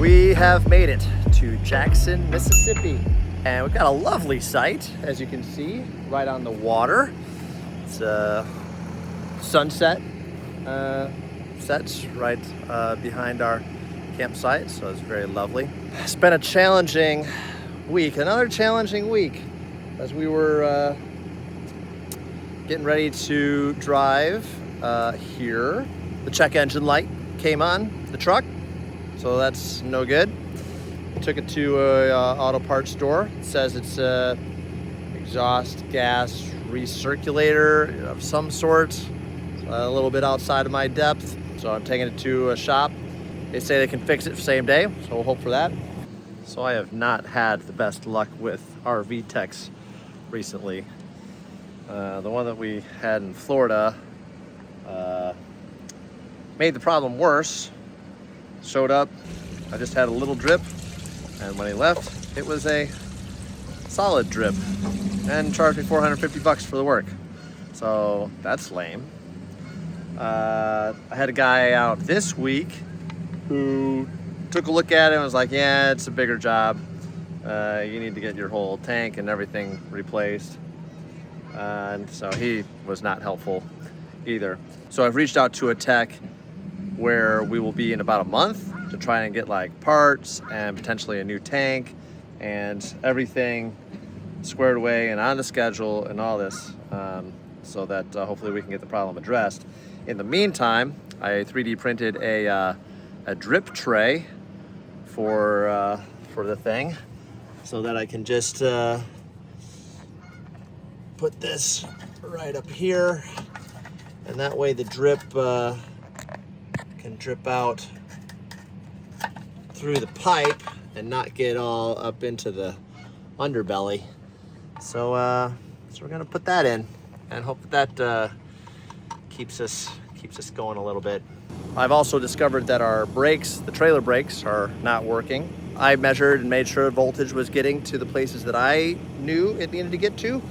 We have made it to Jackson, Mississippi, and we've got a lovely site, as you can see, right on the water. It's a sunset sets right behind our campsite, so it's very lovely. It's been a challenging week, another challenging week, as we were getting ready to drive here. The check engine light came on the truck, so that's no good. Took it to a auto parts store. It says it's a exhaust gas recirculator of some sort, a little bit outside of my depth. So I'm taking it to a shop. They say they can fix it same day, so we'll hope for that. So I have not had the best luck with RV techs recently. The one that we had in Florida made the problem worse. Showed up, I just had a little drip, and when he left, it was a solid drip, and charged me $450 for the work. So that's lame. I had a guy out this week who took a look at it and was like, yeah, it's a bigger job. You need to get your whole tank and everything replaced. And so he was not helpful either. So I've reached out to a tech where we will be in about a month to try and get like parts and potentially a new tank and everything squared away and on the schedule and all this, so that hopefully we can get the problem addressed. In the meantime, I 3D printed a drip tray for the thing, so that I can just put this right up here, and that way the drip can drip out through the pipe and not get all up into the underbelly. So we're gonna put that in and hope that keeps us going a little bit. I've also discovered that our brakes, the trailer brakes, are not working. I measured and made sure voltage was getting to the places that I knew it needed to get to.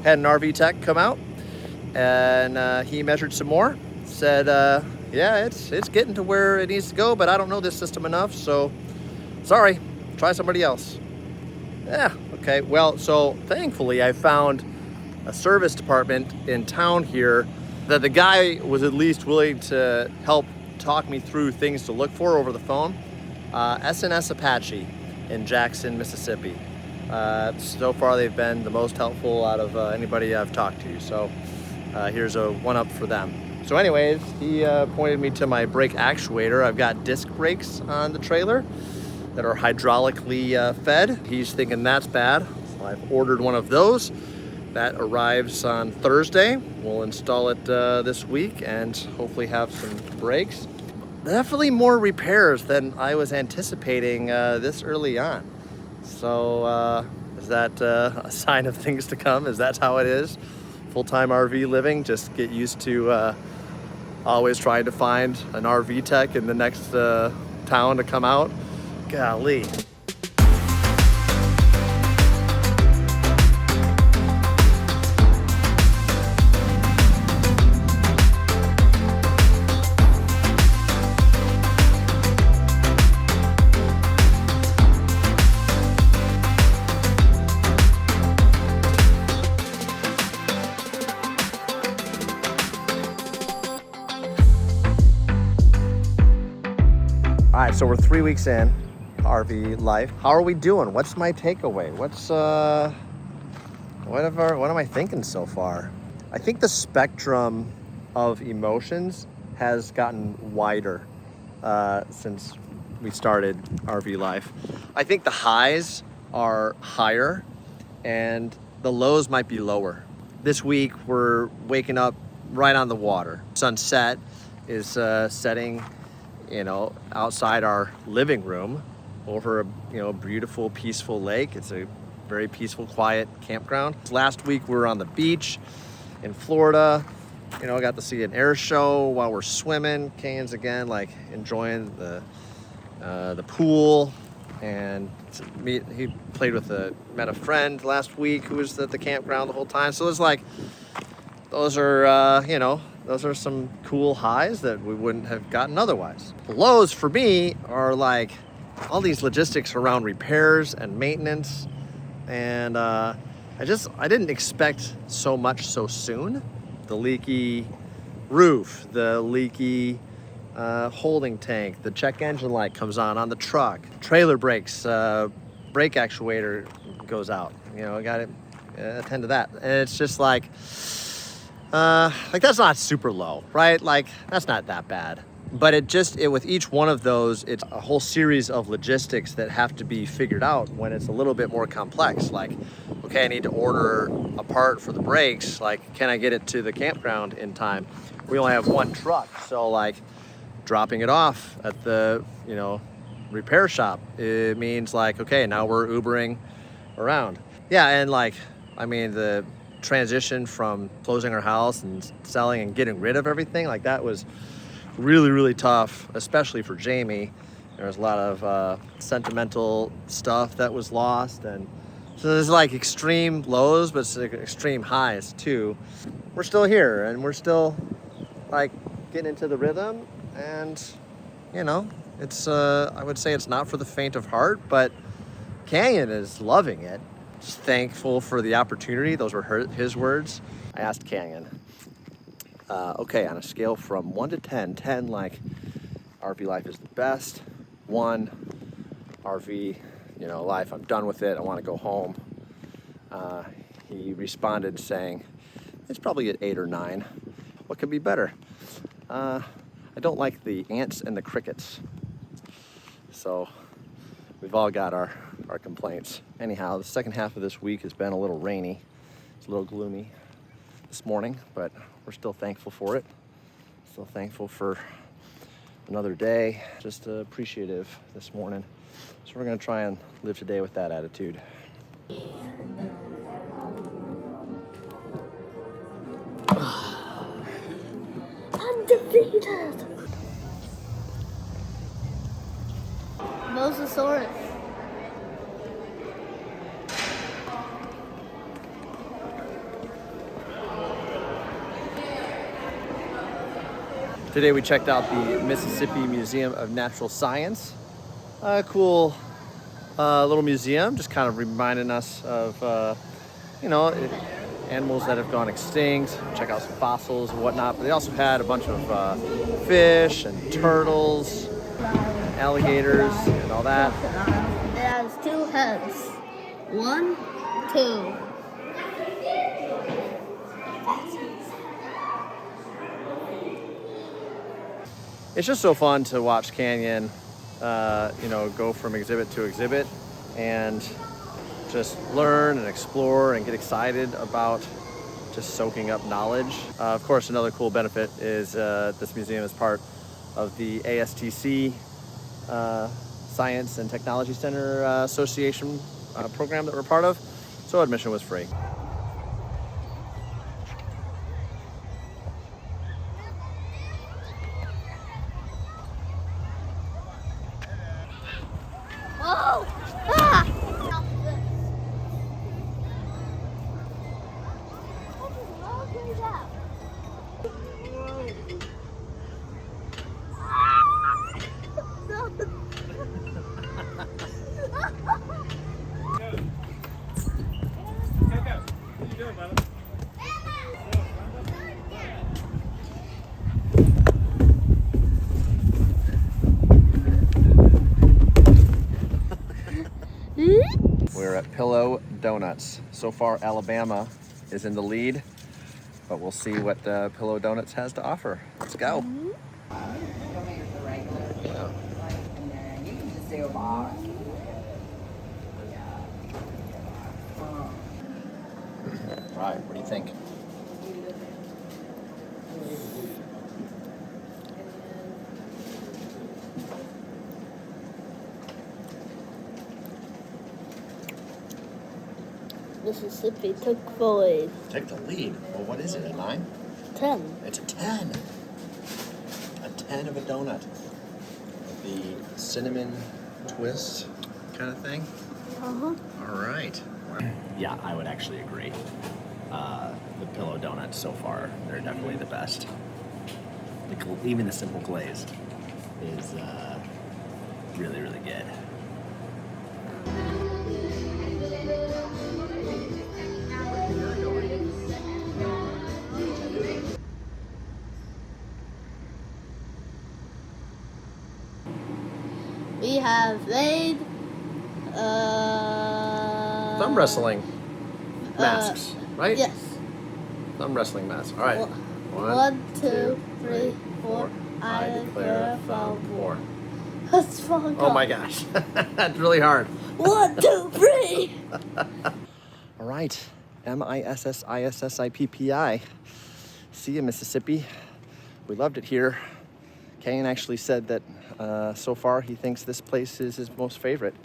Had an RV tech come out, and he measured some more. Said, yeah, it's getting to where it needs to go, but I don't know this system enough, so sorry, try somebody else. Yeah, okay. Well, so thankfully I found a service department in town here that the guy was at least willing to help talk me through things to look for over the phone. S&S Apache in Jackson, Mississippi. So far they've been the most helpful out of anybody I've talked to, so here's a one-up for them. So anyways, he pointed me to my brake actuator. I've got disc brakes on the trailer that are hydraulically fed. He's thinking that's bad, so I've ordered one of those. That arrives on Thursday. We'll install it this week and hopefully have some brakes. Definitely more repairs than I was anticipating this early on. So is that a sign of things to come? Is that how it is? Full-time RV living, just get used to always trying to find an RV tech in the next town to come out. Golly. All right, so we're 3 weeks in RV life. How are we doing? What's my takeaway? What am I thinking so far? I think the spectrum of emotions has gotten wider since we started RV life. I think the highs are higher and the lows might be lower. This week we're waking up right on the water. Sunset is setting, outside our living room over a beautiful, peaceful lake. It's a very peaceful, quiet campground. Last week we were on the beach in Florida. I got to see an air show while we're swimming. Kane's again, enjoying the pool, and he met a friend last week who was at the campground the whole time. So it's those are some cool highs that we wouldn't have gotten otherwise. The lows for me are all these logistics around repairs and maintenance, and I didn't expect so much so soon. The leaky roof, the leaky holding tank, the check engine light comes on the truck, trailer brakes, brake actuator goes out. You know, I got to attend to that. And it's just like that's not super low, right? Like that's not that bad. But it with each one of those, it's a whole series of logistics that have to be figured out when it's a little bit more complex. Like, okay, I need to order a part for the brakes. Like, can I get it to the campground in time? We only have one truck, so like dropping it off at the, you know, repair shop, it means like, okay, now we're Ubering around. Yeah, and like, I mean, the transition from closing our house and selling and getting rid of everything, like that was really, really tough, especially for Jamie. There was a lot of sentimental stuff that was lost, and so there's like extreme lows, but extreme highs too. We're still here, and we're still like getting into the rhythm, and you know, it's I would say it's not for the faint of heart, but Canyon is loving it. Just thankful for the opportunity. Those were his words. I asked Canyon, okay, on a scale from 1 to 10, 10 like RV life is the best, 1 RV, you know, life, I'm done with it, I want to go home. He responded saying, it's probably at 8 or 9. What could be better? I don't like the ants and the crickets. So we've all got our complaints. Anyhow, the second half of this week has been a little rainy. It's a little gloomy this morning, but we're still thankful for it. Still thankful for another day. Just appreciative this morning. So we're gonna try and live today with that attitude. Undefeated. Mosasaurus. Today we checked out the Mississippi Museum of Natural Science. Cool little museum, just kind of reminding us of, you know, animals that have gone extinct. Check out some fossils and whatnot. But they also had a bunch of fish and turtles, and alligators and all that. It has 2 heads. 1, 2. It's just so fun to watch Canyon, you know, go from exhibit to exhibit and just learn and explore and get excited about just soaking up knowledge. Of course, another cool benefit is this museum is part of the ASTC Science and Technology Center Association program that we're part of, so admission was free. Oh! Ah! We're at Pillow Donuts. So far, Alabama is in the lead, but we'll see what Pillow Donuts has to offer. Let's go. All right, what do you think? Mississippi took the lead. Take the lead. Well, what is it, a 9? 10. It's a 10. A 10 of a donut. The cinnamon twist kind of thing. Uh-huh. All right. Yeah, I would actually agree. The Pillow Donuts so far, they're definitely the best. Even the simple glaze is really, really good. We have made Thumb wrestling masks, right? Yes. Thumb wrestling masks. All right. One, two, three, four. I declare a found war. That's wrong. Oh my gosh, that's really hard. 1, 2, 3. All right, MISSISSIPPI. See you, Mississippi. We loved it here. Kane actually said that so far he thinks this place is his most favorite.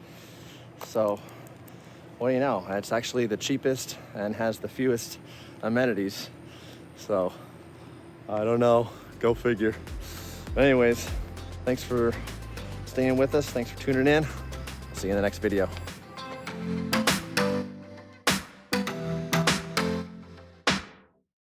So, what do you know? It's actually the cheapest and has the fewest amenities. So, I don't know. Go figure. But anyways, thanks for staying with us. Thanks for tuning in. See you in the next video.